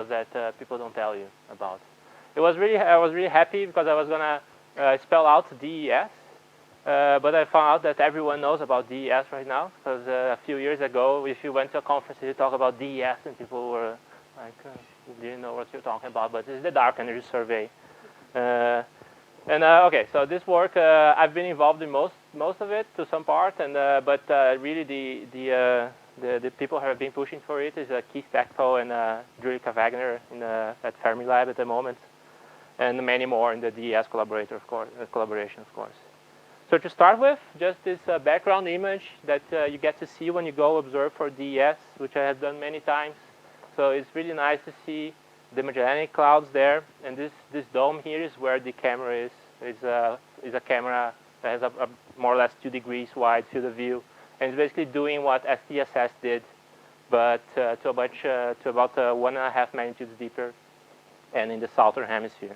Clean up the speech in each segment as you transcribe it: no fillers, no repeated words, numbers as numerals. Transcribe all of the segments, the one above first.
that people don't tell you about. I was really happy because I was gonna spell out DES, but I found out that everyone knows about DES right now. Because a few years ago, if you went to a conference and you talk about DES, and people were like, didn't know what you're talking about. But it's the dark energy survey. Okay, so this work I've been involved in most of it to some part, but really the people who have been pushing for it is Keith Stackpole and Julika Wagner at Fermilab at the moment, and many more in the DES collaboration, of course. So to start with, just this background image that you get to see when you go observe for DES, which I have done many times. So it's really nice to see the Magellanic Clouds there, and this dome here is where the camera is. It's a camera that has a more or less 2 degrees wide field of view, and it's basically doing what SDSS did, but to about 1.5 magnitudes deeper, and in the southern hemisphere.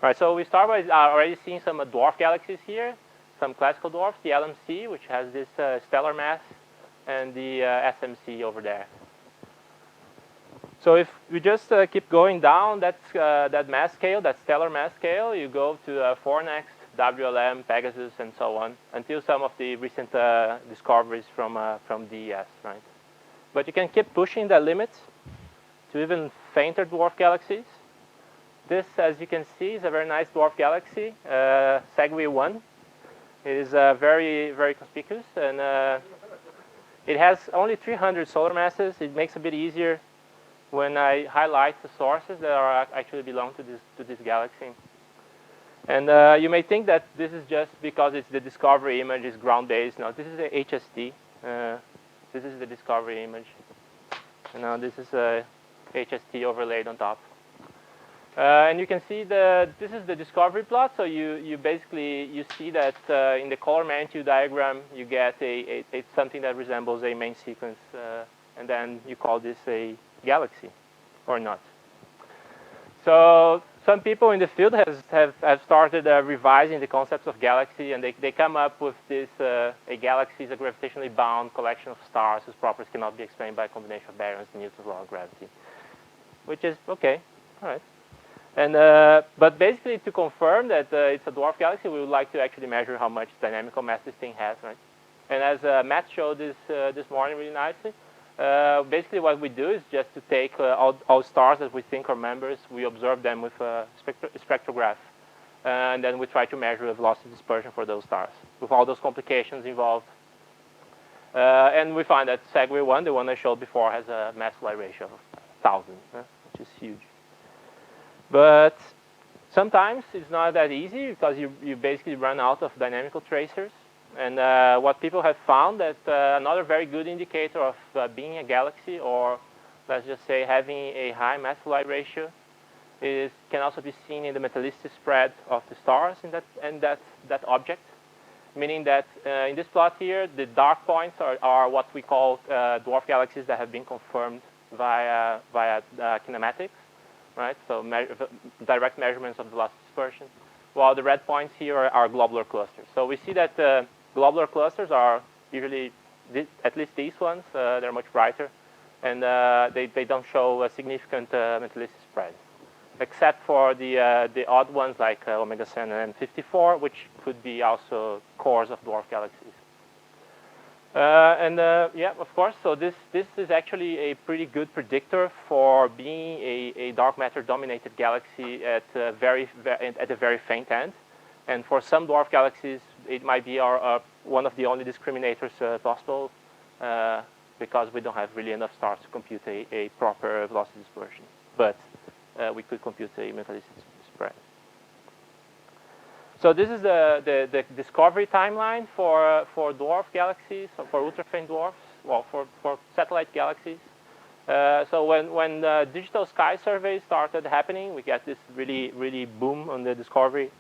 All right, so we start by already seeing some dwarf galaxies here, some classical dwarfs, the LMC, which has this stellar mass, and the SMC over there. So if we just keep going down that mass scale, that stellar mass scale, you go to Fornext, WLM, Pegasus, and so on, until some of the recent discoveries from DES, right? But you can keep pushing the limits to even fainter dwarf galaxies. This, as you can see, is a very nice dwarf galaxy, Segway 1. It is very, very conspicuous, and it has only 300 solar masses. It makes it a bit easier when I highlight the sources that actually belong to this galaxy. And you may think that this is just because it's the discovery image is ground-based. No, this is a HST. This is the discovery image. And now this is a HST overlaid on top. And you can see this is the discovery plot. So you basically see that in the color magnitude diagram you get something that resembles a main sequence, and then you call this a galaxy or not. So some people in the field have started revising the concepts of galaxy, and they come up with this: a galaxy is a gravitationally bound collection of stars whose properties cannot be explained by a combination of baryons and Newton's law of gravity, which is okay, all right. And but basically, to confirm that it's a dwarf galaxy, we would like to actually measure how much dynamical mass this thing has, right? And as Matt showed this morning really nicely, basically what we do is just to take all stars that we think are members, we observe them with a spectrograph, and then we try to measure the velocity dispersion for those stars with all those complications involved. And we find that Segway 1, the one I showed before, has a mass-to-light ratio of 1,000, which is huge. But sometimes it's not that easy because you basically run out of dynamical tracers. And what people have found that another very good indicator of being a galaxy, or let's just say having a high mass-to-light ratio, can also be seen in the metallicity spread of the stars in that object. Meaning that in this plot here, the dark points are what we call dwarf galaxies that have been confirmed via kinematics. Right, so direct measurements of velocity dispersion, while the red points here are globular clusters. So we see that globular clusters are usually, at least these ones, they're much brighter, and they don't show a significant metallicity spread, except for the odd ones like omega Cen and M54, which could be also cores of dwarf galaxies. Yeah, of course. So this is actually a pretty good predictor for being a dark matter-dominated galaxy at the very faint end. And for some dwarf galaxies, it might be one of the only discriminators possible, because we don't have really enough stars to compute a proper velocity dispersion. But we could compute a metallicity spread. So this is the discovery timeline for dwarf galaxies, or for ultra-faint dwarfs, well, for satellite galaxies. So when digital sky surveys started happening, we got this really boom on the discovery.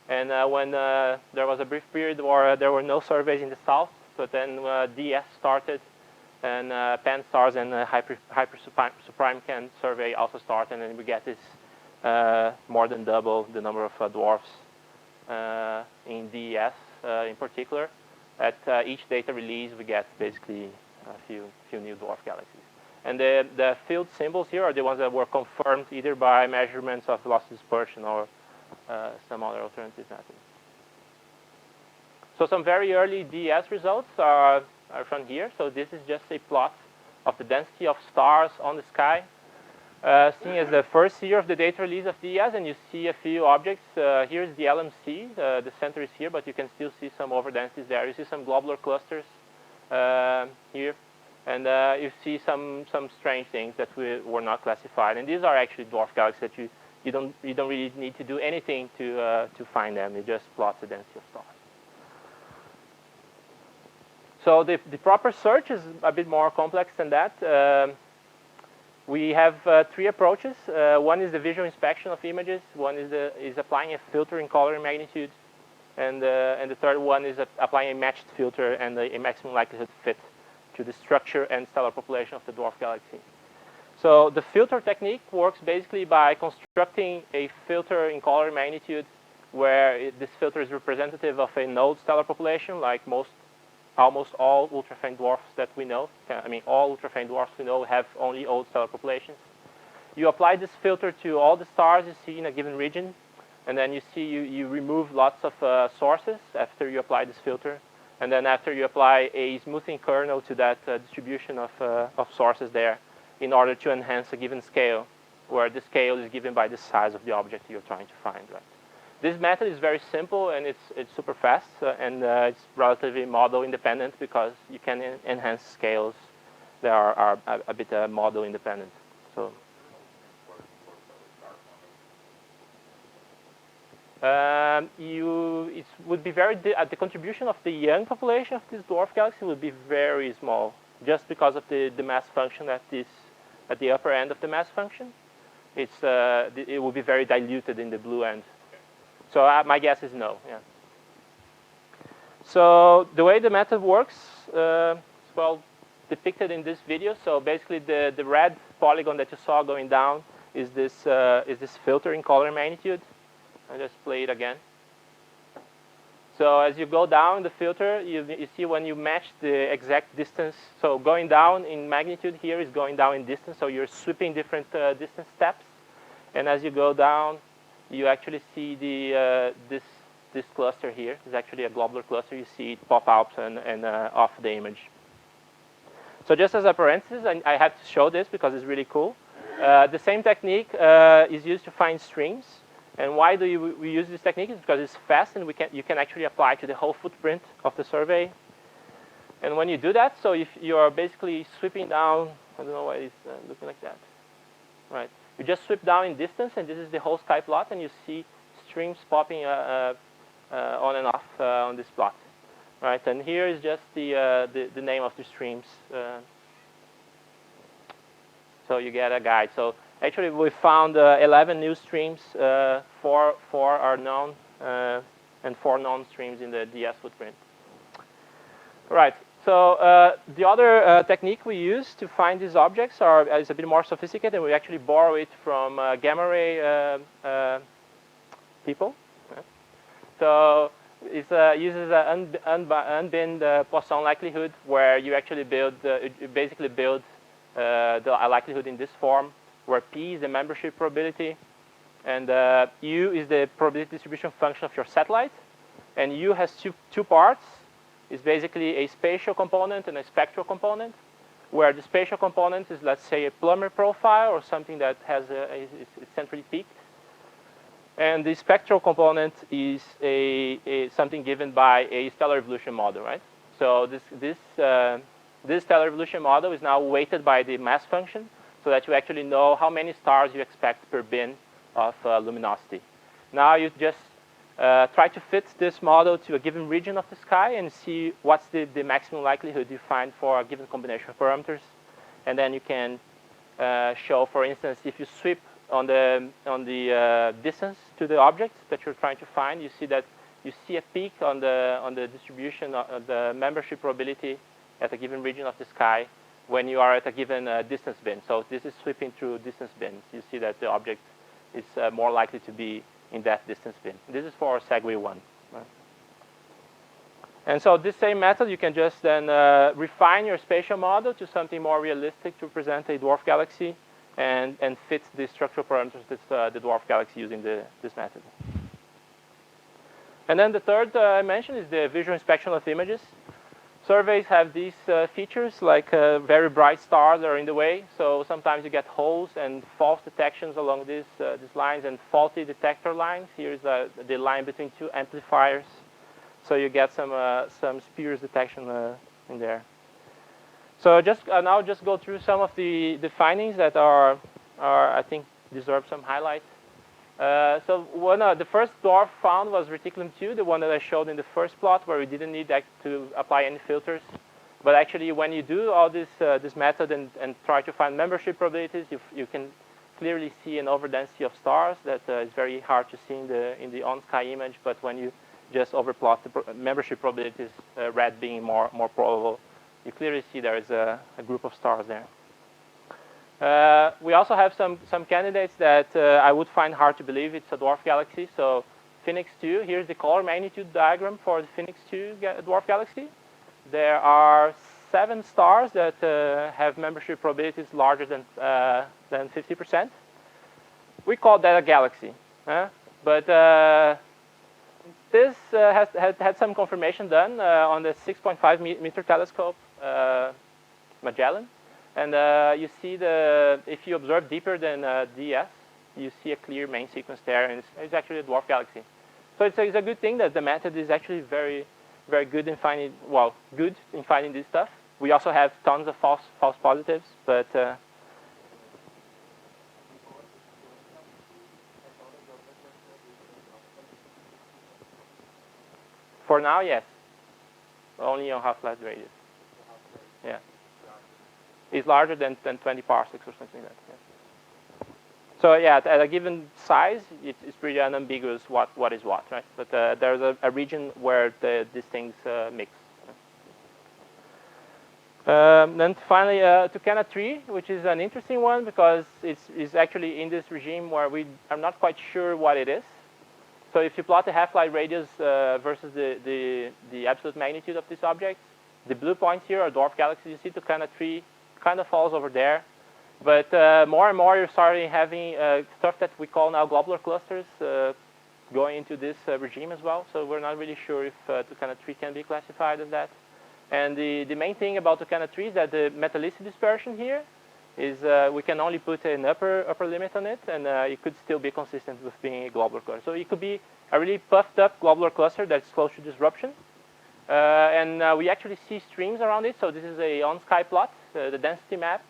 And when there was a brief period where there were no surveys in the south, but then DS started, and Pan-STARRS and Hyper-Suprime-Can survey also started, and we get this more than double the number of dwarfs in DES in particular. At each data release, we get basically a few new dwarf galaxies. And the field symbols here are the ones that were confirmed either by measurements of velocity dispersion or some other alternative method. So some very early DES results are shown here. So this is just a plot of the density of stars on the sky, seeing as the first year of the data release of DES, and you see a few objects. Here's the LMC. The center is here, but you can still see some overdensities there. You see some globular clusters here, and you see some strange things that were not classified. And these are actually dwarf galaxies that you don't really need to do anything to find them. You just plot the density of stars. So the proper search is a bit more complex than that. We have three approaches. One is the visual inspection of images. One is applying a filter in color and magnitude. And the third one is applying a matched filter and a maximum likelihood fit to the structure and stellar population of the dwarf galaxy. So the filter technique works basically by constructing a filter in color and magnitude where this filter is representative of a node stellar population, like almost all ultra-faint dwarfs that we know. I mean, all ultra-faint dwarfs we know have only old stellar populations. You apply this filter to all the stars you see in a given region, and then you see you remove lots of sources after you apply this filter. And then after you apply a smoothing kernel to that distribution of sources there in order to enhance a given scale, where the scale is given by the size of the object you're trying to find, right? This method is very simple, and it's super fast, and it's relatively model independent because you can enhance scales that are a bit model independent. So it would be the contribution of the young population of this dwarf galaxy would be very small, just because of the mass function at the upper end of the mass function. It will be very diluted in the blue end. So my guess is no. Yeah. So the way the method works is well depicted in this video. So basically, the red polygon that you saw going down is this filter in color and magnitude. I'll just play it again. So as you go down the filter, you see when you match the exact distance. So going down in magnitude here is going down in distance. So you're sweeping different distance steps, and as you go down, you actually see this cluster here. It's actually a globular cluster. You see it pop out and off the image. So just as a parenthesis, I had to show this because it's really cool. The same technique is used to find streams. And why do we use this technique? It's because it's fast, and you can actually apply to the whole footprint of the survey. And when you do that, so if you're basically sweeping down, I don't know why it's looking like that, right? You just sweep down in distance, and this is the whole sky plot, and you see streams popping on and off on this plot, right? And here is just the name of the streams. So you get a guide. So actually, we found 11 new streams. Four are known, and 4 known streams in the DS footprint. Right. So the other technique we use to find these objects is a bit more sophisticated. We actually borrow it from gamma ray people. So it uses an unbinned Poisson likelihood, where you actually basically build a likelihood in this form, where P is the membership probability, and U is the probability distribution function of your satellite, and U has two parts. Is basically a spatial component and a spectral component, where the spatial component is, let's say, a Plummer profile or something that has it's centrally peaked, and the spectral component is something given by a stellar evolution model, right? So this stellar evolution model is now weighted by the mass function, so that you actually know how many stars you expect per bin of luminosity. Now you just try to fit this model to a given region of the sky and see what's the maximum likelihood you find for a given combination of parameters. And then you can show, for instance, if you sweep on the distance to the object that you're trying to find, you see that you see a peak on the distribution of the membership probability at a given region of the sky when you are at a given distance bin. So this is sweeping through distance bins. You see that the object is more likely to be in that distance bin. This is for Segway 1. Right? And so this same method, you can just then refine your spatial model to something more realistic to present a dwarf galaxy and fit the structural parameters that the dwarf galaxy using this method. And then the third I mentioned is the visual inspection of images. Surveys have these features, like very bright stars that are in the way. So sometimes you get holes and false detections along these lines and faulty detector lines. Here's the line between two amplifiers. So you get some spurious detection in there. So now just go through some of the findings that are I think deserve some highlight. So the first dwarf found was reticulum 2, the one that I showed in the first plot, where we didn't need to apply any filters. But actually, when you do all this method and try to find membership probabilities, you can clearly see an overdensity of stars that is very hard to see in the on-sky image. But when you just overplot the membership probabilities, red being more probable, you clearly see there is a group of stars there. We also have some candidates that I would find hard to believe it's a dwarf galaxy. So Phoenix 2, here's the color magnitude diagram for the Phoenix 2 dwarf galaxy. There are 7 stars that have membership probabilities larger than 50%. We call that a galaxy. But this has had some confirmation done on the 6.5 meter telescope, Magellan. And you see if you observe deeper than DS, you see a clear main sequence there, and it's actually a dwarf galaxy. So it's a good thing that the method is actually very, very good in finding, good in finding this stuff. We also have tons of false positives, but for now, yes, only on half-life radius. Yeah. Is larger than 20 parsecs or something like that. Yeah. So yeah, at a given size, it's pretty unambiguous what is what, right? But there's a region where these things mix. Then finally, Tucana 3, which is an interesting one because it's actually in this regime where we are not quite sure what it is. So if you plot the half-life radius versus the absolute magnitude of this object, the blue points here are dwarf galaxies. You see Tucana 3 kind of falls over there. But more and more you're starting having stuff that we call now globular clusters going into this regime as well. So we're not really sure if Tucana 3 can be classified as that. And the main thing about Tucana 3 is that the metallicity dispersion here is we can only put an upper limit on it, and it could still be consistent with being a globular cluster. So it could be a really puffed up globular cluster that's close to disruption. And we actually see streams around it. So this is a on-sky plot, the density map.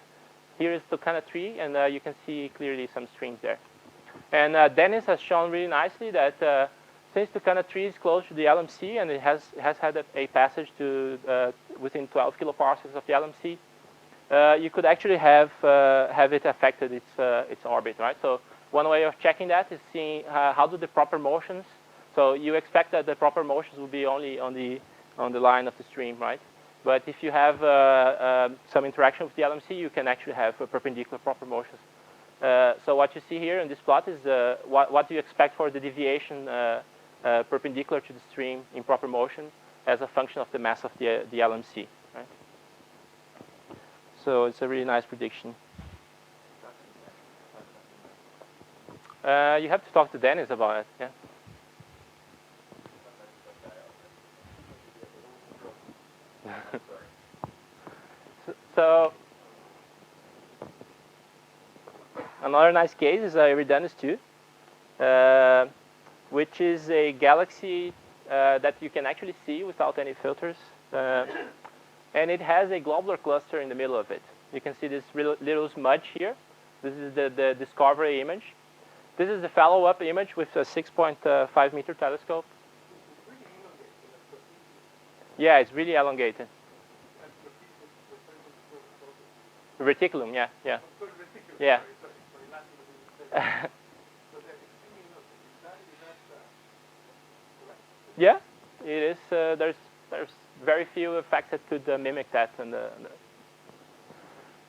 Here is Tucana 3, and you can see clearly some streams there. And Dennis has shown really nicely that since Tucana 3 is close to the LMC and it has had a passage to within 12 kiloparsecs of the LMC, you could actually have it affected its orbit, right? So one way of checking that is seeing how do the proper motions. So you expect that the proper motions will be only on the line of the stream, right? But if you have some interaction with the LMC, you can actually have perpendicular proper motions. So what you see here in this plot is what do you expect for the deviation perpendicular to the stream in proper motion as a function of the mass of the LMC, right? So it's a really nice prediction. You have to talk to Dennis about it, yeah. So another nice case is Eridanus 2, which is a galaxy that you can actually see without any filters. And it has a globular cluster in the middle of it. You can see this little smudge here. This is the discovery image. This is the follow-up image with a 6.5 meter telescope. Yeah, it's really elongated. Reticulum, yeah. Yeah. Yeah, it is. There's very few effects that could mimic that.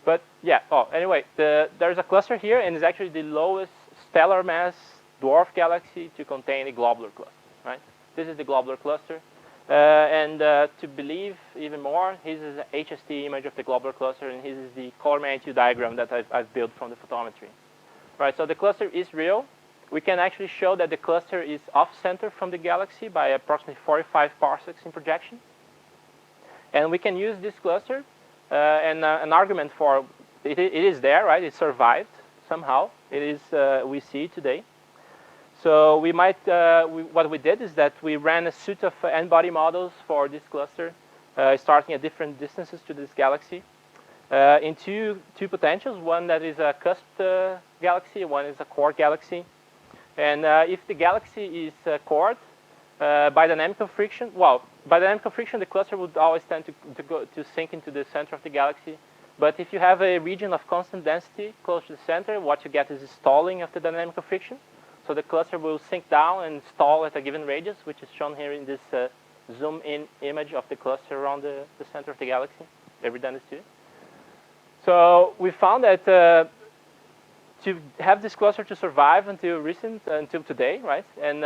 But yeah. Oh, anyway, there's a cluster here, and it's actually the lowest stellar mass dwarf galaxy to contain a globular cluster. Right. This is the globular cluster. And to believe even more, this is an HST image of the globular cluster, and this is the color magnitude diagram that I've built from the photometry. Right, so the cluster is real. We can actually show that the cluster is off-center from the galaxy by approximately 45 parsecs in projection. And we can use this cluster and an argument for it is there, right? It survived somehow. It is we see today. So we might what we did is that we ran a suite of n-body models for this cluster, starting at different distances to this galaxy, in two potentials. One that is a cusped galaxy, one is a core galaxy. And if the galaxy is cored, by dynamical friction, by dynamical friction, the cluster would always tend to sink into the center of the galaxy. But if you have a region of constant density close to the center, what you get is a stalling of the dynamical friction. So the cluster will sink down and stall at a given radius, which is shown here in this zoom-in image of the cluster around the center of the galaxy, every density. So we found that to have this cluster to survive until today, right, and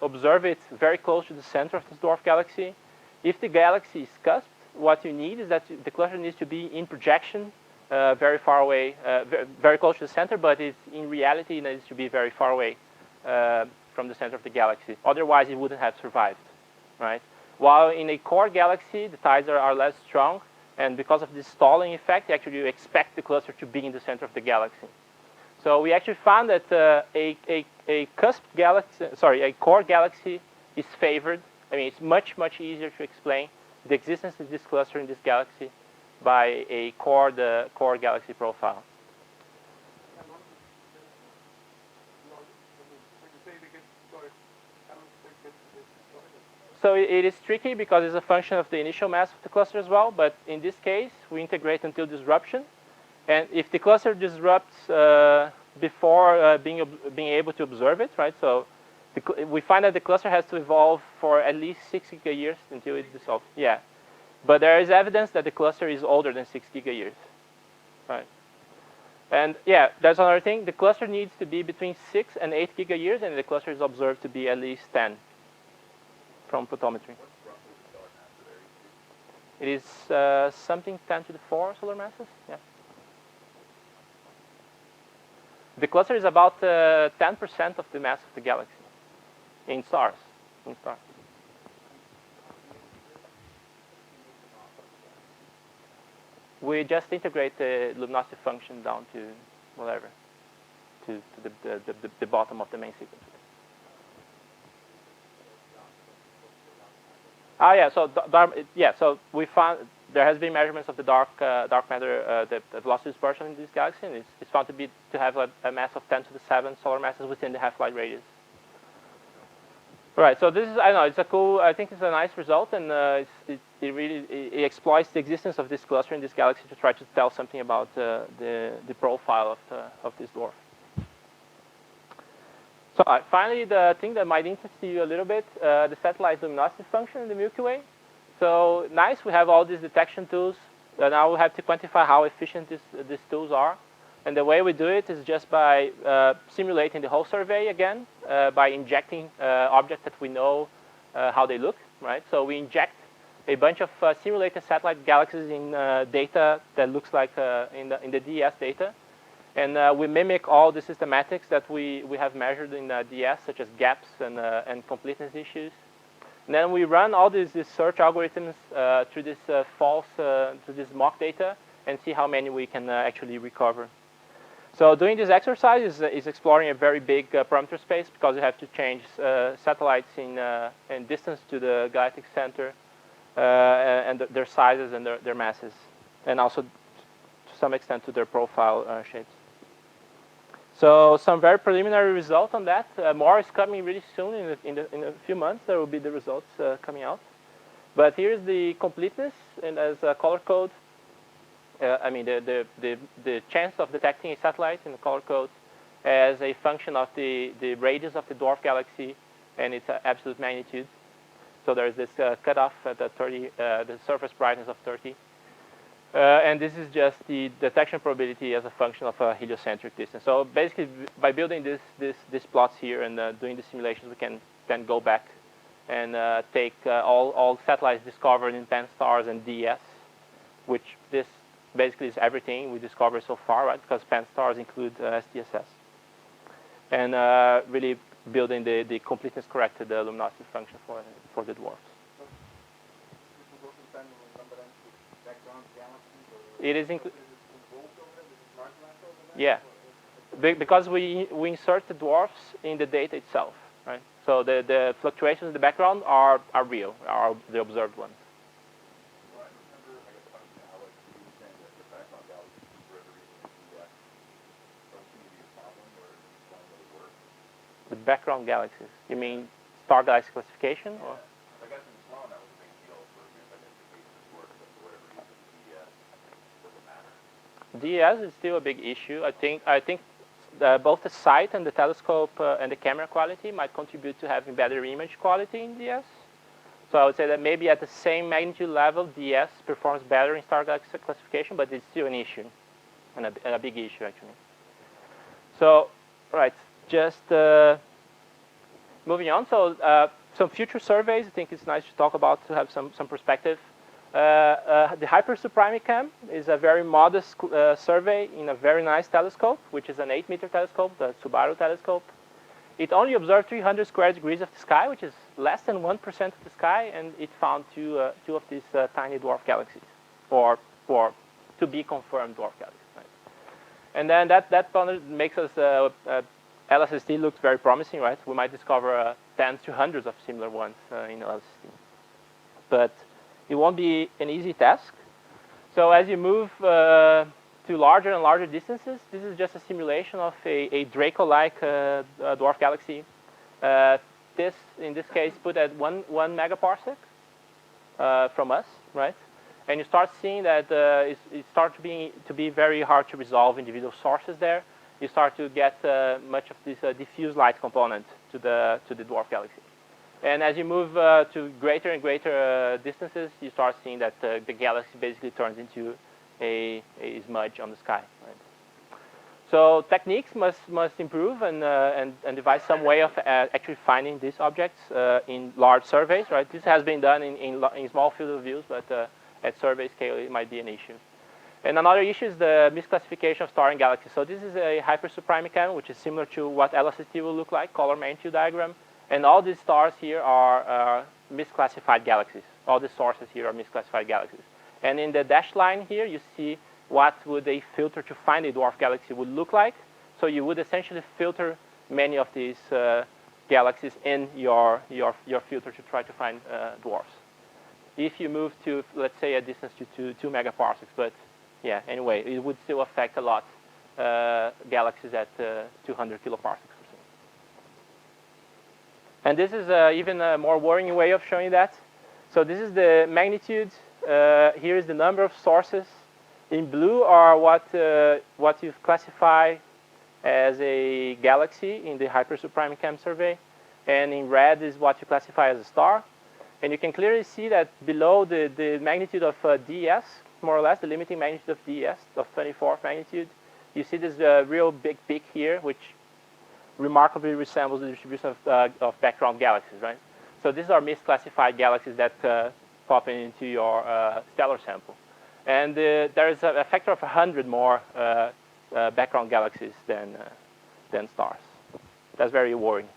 observe it very close to the center of this dwarf galaxy, if the galaxy is cusped, what you need is that the cluster needs to be in projection very far away, very close to the center, but in reality it needs to be very far away from the center of the galaxy. Otherwise, it wouldn't have survived, right? While in a core galaxy, the tides are less strong, and because of this stalling effect, actually you expect the cluster to be in the center of the galaxy. So we actually found that a core galaxy is favored. I mean, it's much easier to explain the existence of this cluster in this galaxy by a core galaxy profile. So it is tricky because it's a function of the initial mass of the cluster as well. But in this case, we integrate until disruption. And if the cluster disrupts before being able to observe it, right? So we find that the cluster has to evolve for at least 6 gigayears until it dissolves. Yeah, but there is evidence that the cluster is older than 6 gigayears, right? And yeah, that's another thing. The cluster needs to be between 6 and 8 gigayears, and the cluster is observed to be at least 10 from photometry. It is something 10 to the 4 solar masses. Yeah. The cluster is about 10% of the mass of the galaxy in stars. We just integrate the luminosity function down to whatever, to the bottom of the main sequence. Oh yeah, so we found there has been measurements of the dark matter, the velocity dispersion in this galaxy, and it's found to have a mass of 10 to the 7 solar masses within the half-light radius. All right, so this is, I know, it's a cool, I think it's a nice result, and it really exploits the existence of this cluster in this galaxy to try to tell something about the profile of this dwarf. So finally, the thing that might interest you a little bit, the satellite luminosity function in the Milky Way. So nice, we have all these detection tools. Now we have to quantify how efficient these tools are. And the way we do it is just by simulating the whole survey again, by injecting objects that we know how they look, right? So we inject a bunch of simulated satellite galaxies in data that looks like in the DES data. And we mimic all the systematics that we have measured in DES, such as gaps and completeness issues. And then we run all these search algorithms through this through this mock data and see how many we can actually recover. So doing this exercise is exploring a very big parameter space because you have to change satellites in distance to the galactic center and their sizes and their masses, and also to some extent to their profile shapes. So some very preliminary results on that. More is coming really soon. In a few months, there will be the results coming out. But here's the completeness, and as a color code. I mean, the chance of detecting a satellite in the color code as a function of the radius of the dwarf galaxy and its absolute magnitude. So there's this cutoff at the surface brightness of 30. And this is just the detection probability as a function of a heliocentric distance. So basically, by building these plots here and doing the simulations, we can then go back and take all satellites discovered in pan stars and DES, which this basically is everything we discovered so far, right? Because pan stars include SDSS. And really building the completeness corrected luminosity function for the dwarfs. So this was also depending on sometimes with background galaxies, or It is is it involved over them? Is it marginalized over them? Yeah, because we insert the dwarfs in the data itself, right? So the fluctuations in the background are real, are the observed ones. Well, I remember, I guess, talking to Alex, he was saying that the background galaxies, for whatever reason, in the US, don't seem to be a problem, or at least don't really work. The background galaxies, you mean star galaxy classification? Or? I guess in Sloan that was a big deal for identification of work, but for whatever reason, DES doesn't matter. DES is still a big issue. I think both the sight and the telescope and the camera quality might contribute to having better image quality in DES. So I would say that maybe at the same magnitude level, DES performs better in star galaxy classification, but it's still an issue, and a big issue actually. So, right, just moving on. So some future surveys, I think it's nice to talk about to have some perspective. The Hypersupremicam is a very modest survey in a very nice telescope, which is an 8-meter telescope, the Subaru telescope. It only observed 300 square degrees of the sky, which is less than 1% of the sky, and it found two of these tiny dwarf galaxies, or to be confirmed dwarf galaxies. Right? And then that makes us LSST looks very promising, right? We might discover tens to hundreds of similar ones in LSST, but it won't be an easy task. So as you move to larger and larger distances, this is just a simulation of a Draco-like dwarf galaxy. This, in this case, put at one megaparsec from us, right? And you start seeing that it starts to be very hard to resolve individual sources there. You start to get much of this diffuse light component to the dwarf galaxy. And as you move to greater and greater distances, you start seeing that the galaxy basically turns into a smudge on the sky. Right? So techniques must improve and devise some way of actually finding these objects in large surveys. Right? This has been done in small field of views, but at survey scale, it might be an issue. And another issue is the misclassification of star and galaxy. So this is a Hypersupremicam, which is similar to what LSST will look like, color magnitude diagram. And all these stars here are misclassified galaxies. All the sources here are misclassified galaxies. And in the dashed line here, you see what would a filter to find a dwarf galaxy would look like. So you would essentially filter many of these galaxies in your filter to try to find dwarfs. If you move to, let's say, a distance to 2 megaparsecs, but yeah, anyway, it would still affect a lot galaxies at 200 kiloparsecs. And this is even a more worrying way of showing that. So this is the magnitude. Here is the number of sources. In blue are what you classify as a galaxy in the Hypersupremicam survey. And in red is what you classify as a star. And you can clearly see that below the magnitude of DES, more or less, the limiting magnitude of DES, of 24th magnitude, you see this real big peak here, which remarkably resembles the distribution of background galaxies, right? So these are misclassified galaxies that pop into your stellar sample. And there is a factor of 100 more background galaxies than stars. That's very worrying.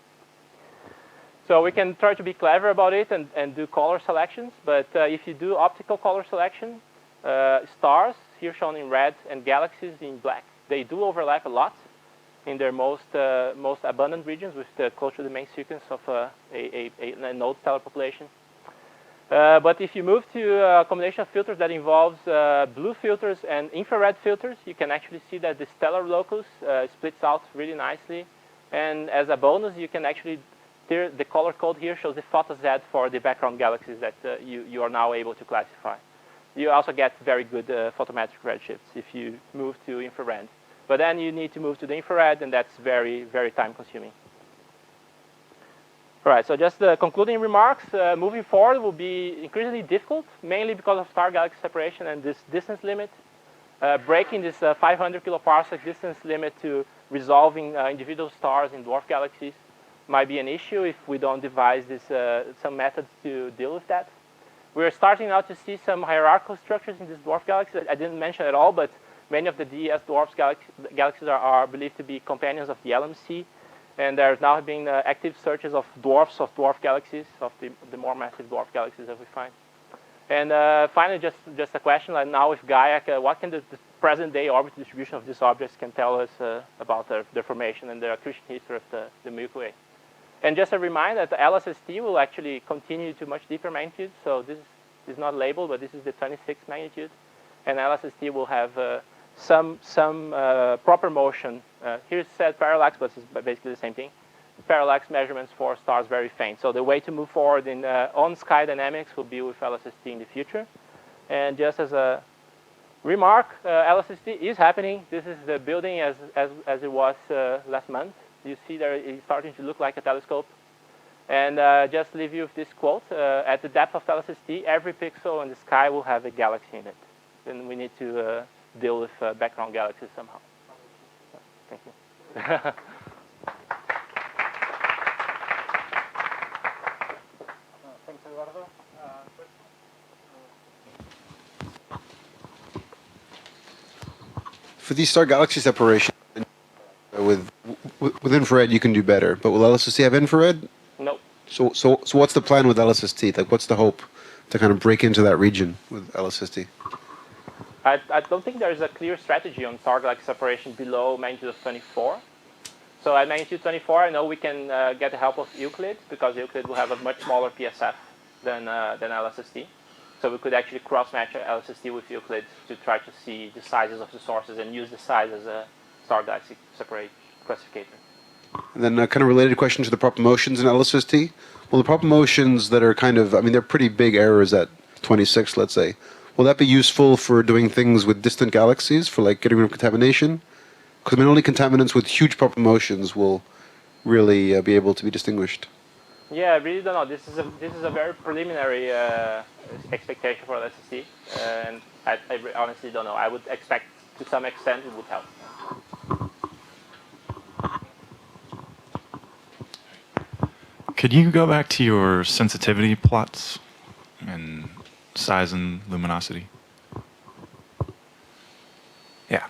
So we can try to be clever about it and do color selections. But if you do optical color selection, stars, here shown in red, and galaxies in black, they do overlap a lot in their most abundant regions, with close to the main sequence of a node stellar population. But if you move to a combination of filters that involves blue filters and infrared filters, you can actually see that the stellar locus splits out really nicely. And as a bonus, you can actually, the color code here shows the photo Z for the background galaxies that you are now able to classify. You also get very good photometric redshifts if you move to infrared. But then you need to move to the infrared, and that's very, very time-consuming. All right, so just the concluding remarks. Moving forward will be increasingly difficult, mainly because of star-galaxy separation and this distance limit. Breaking this 500 kiloparsec distance limit to resolving individual stars in dwarf galaxies might be an issue if we don't devise this, some methods to deal with that. We're starting now to see some hierarchical structures in this dwarf galaxy. I didn't mention at all, but many of the DES dwarf galaxies are believed to be companions of the LMC. And there's now been active searches of dwarfs of dwarf galaxies, of the more massive dwarf galaxies that we find. And finally, just a question, like now with Gaia, what can the present-day orbit distribution of these objects can tell us about their formation and the accretion history of the Milky Way? And just a reminder that the LSST will actually continue to much deeper magnitude. So this is not labeled, but this is the 26th magnitude. And LSST will have some proper motion. Here's said parallax, but it's basically the same thing. Parallax measurements for stars very faint. So the way to move forward in on-sky dynamics will be with LSST in the future. And just as a remark, LSST is happening. This is the building as it was last month. You see there it's starting to look like a telescope. And just leave you with this quote. At the depth of LSST, every pixel in the sky will have a galaxy in it. And we need to deal with background galaxies somehow. Thank you. Thanks, Eduardo. For these star-galaxy separation, with infrared you can do better, but will LSST have infrared? No. So what's the plan with LSST? Like, what's the hope to kind of break into that region with LSST? I don't think there is a clear strategy on star-galaxy separation below magnitude of 24. So at magnitude 24, I know we can get the help of Euclid, because Euclid will have a much smaller PSF than LSST. So we could actually cross-match LSST with Euclid to try to see the sizes of the sources and use the size as a star-galaxy separate classificator. And then a kind of related question to the proper motions in LSST. Well, the proper motions that are kind of, I mean, they're pretty big errors at 26, let's say. Will that be useful for doing things with distant galaxies, for like getting rid of contamination? Because I mean, only contaminants with huge proper motions will really be able to be distinguished. Yeah, I really don't know. This is a very preliminary expectation for LSST, and I honestly don't know. I would expect to some extent it would help. Could you go back to your sensitivity plots and size and luminosity? Yeah.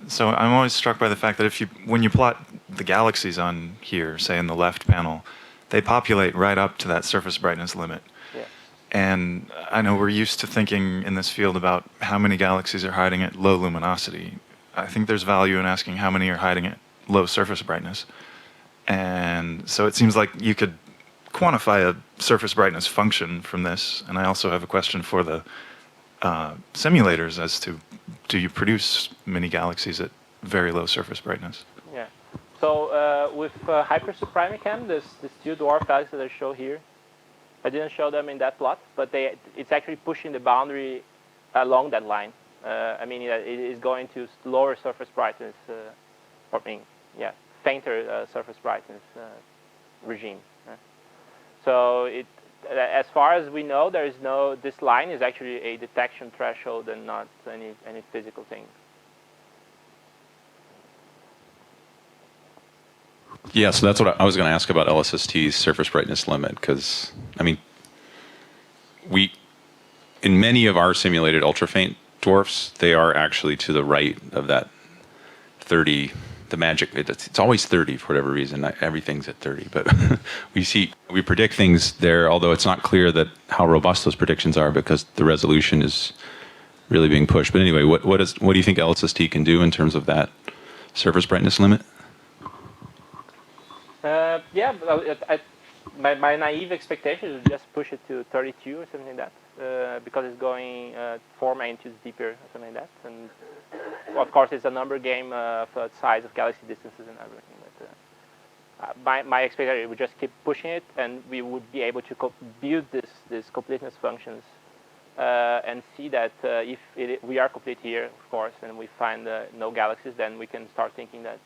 So I'm always struck by the fact that when you plot the galaxies on here, say in the left panel, they populate right up to that surface brightness limit. Yeah. And I know we're used to thinking in this field about how many galaxies are hiding at low luminosity. I think there's value in asking how many are hiding at low surface brightness. And so it seems like you could quantify a surface brightness function from this. And I also have a question for the simulators as to, do you produce many galaxies at very low surface brightness? Yeah. So with HyperSuPrimicam, these two dwarf galaxies that I show here, I didn't show them in that plot, but it's actually pushing the boundary along that line. I mean, it is going to lower surface brightness, fainter surface brightness regime. So as far as we know, there is this line is actually a detection threshold and not any physical thing. Yeah, so that's what I was going to ask about LSST's surface brightness limit, because, I mean, in many of our simulated ultrafaint dwarfs, they are actually to the right of that 30, the magic, it's always 30 for whatever reason, everything's at 30, but we predict things there, although it's not clear that how robust those predictions are because the resolution is really being pushed. But anyway, what do you think LSST can do in terms of that surface brightness limit? Yeah, my naive expectation is just push it to 32 or something like that, because it's going 4 magnitudes deeper or something like that. And of course, it's a number game of size of galaxy distances and everything. But my expectation would just keep pushing it, and we would be able to build these completeness functions and see that if we are complete here, of course, and we find no galaxies, then we can start thinking that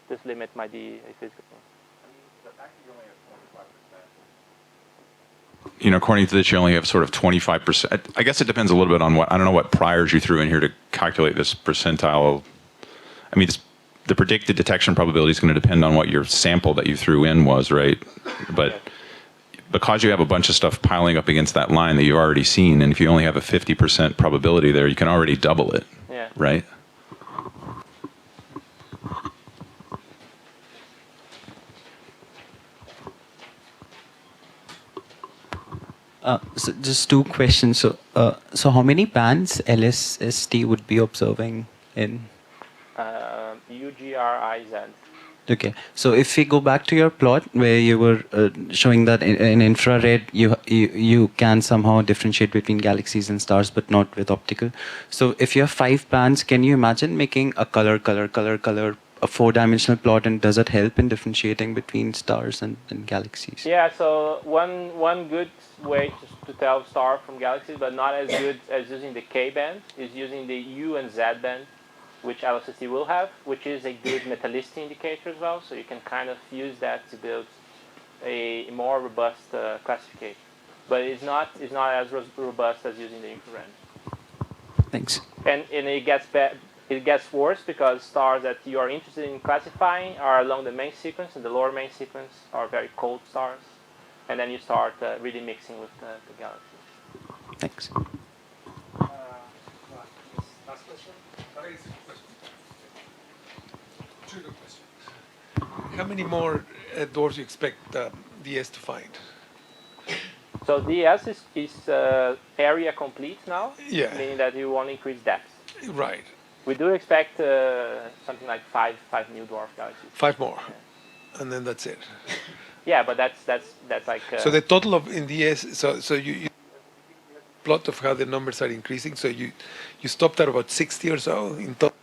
this limit might be a physical thing. You know, according to this, you only have sort of 25%. I guess it depends a little bit on I don't know what priors you threw in here to calculate this percentile. I mean, the predicted detection probability is going to depend on what your sample that you threw in was, right? But because you have a bunch of stuff piling up against that line that you've already seen, and if you only have a 50% probability there, you can already double it, right? So just two questions. So how many bands LSST would be observing in? UGRIZ. Okay. So if we go back to your plot where you were showing that in infrared you can somehow differentiate between galaxies and stars, but not with optical. So if you have 5 bands, can you imagine making a color, a 4-dimensional plot, and does it help in differentiating between stars and galaxies? Yeah, so one good way to tell star from galaxies, but not as good as using the K band, is using the U and Z band, which LSST will have, which is a good metallicity indicator as well. So you can kind of use that to build a more robust classification. But it's not as robust as using the infrared. Thanks. And it gets worse because stars that you are interested in classifying are along the main sequence, and the lower main sequence are very cold stars. And then you start really mixing with the galaxies. Thanks. Last question? Trigger question. How many more dwarfs you expect DS to find? So DS is area complete now, meaning that you won't increase depth. Right. We do expect something like five new dwarf galaxies. 5 more, and then that's it. Yeah, but that's like. So the total of in DS, so you plot of how the numbers are increasing. So you stopped at about 60 or so in total.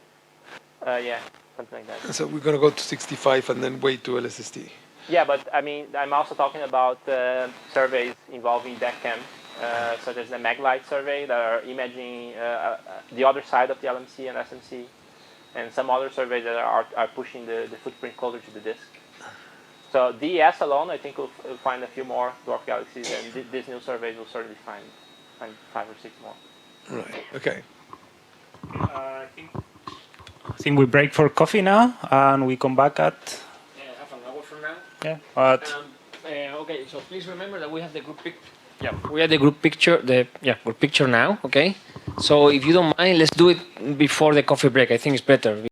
Yeah, something like that. And so we're going to go to 65 and then wait to LSST. Yeah, but I mean, I'm also talking about surveys involving DECCAM, such as the MagLight survey that are imaging the other side of the LMC and SMC, and some other surveys that are pushing the footprint closer to the disk. So DES alone, I think we'll find a few more dwarf galaxies, and these new surveys will certainly find 5 or 6 more. Right. Okay. I think we break for coffee now, and we come back at half an hour from now. Okay, so please remember that we have the group picture. Yeah, we have the group picture. Group picture now. Okay, so if you don't mind, let's do it before the coffee break. I think it's better.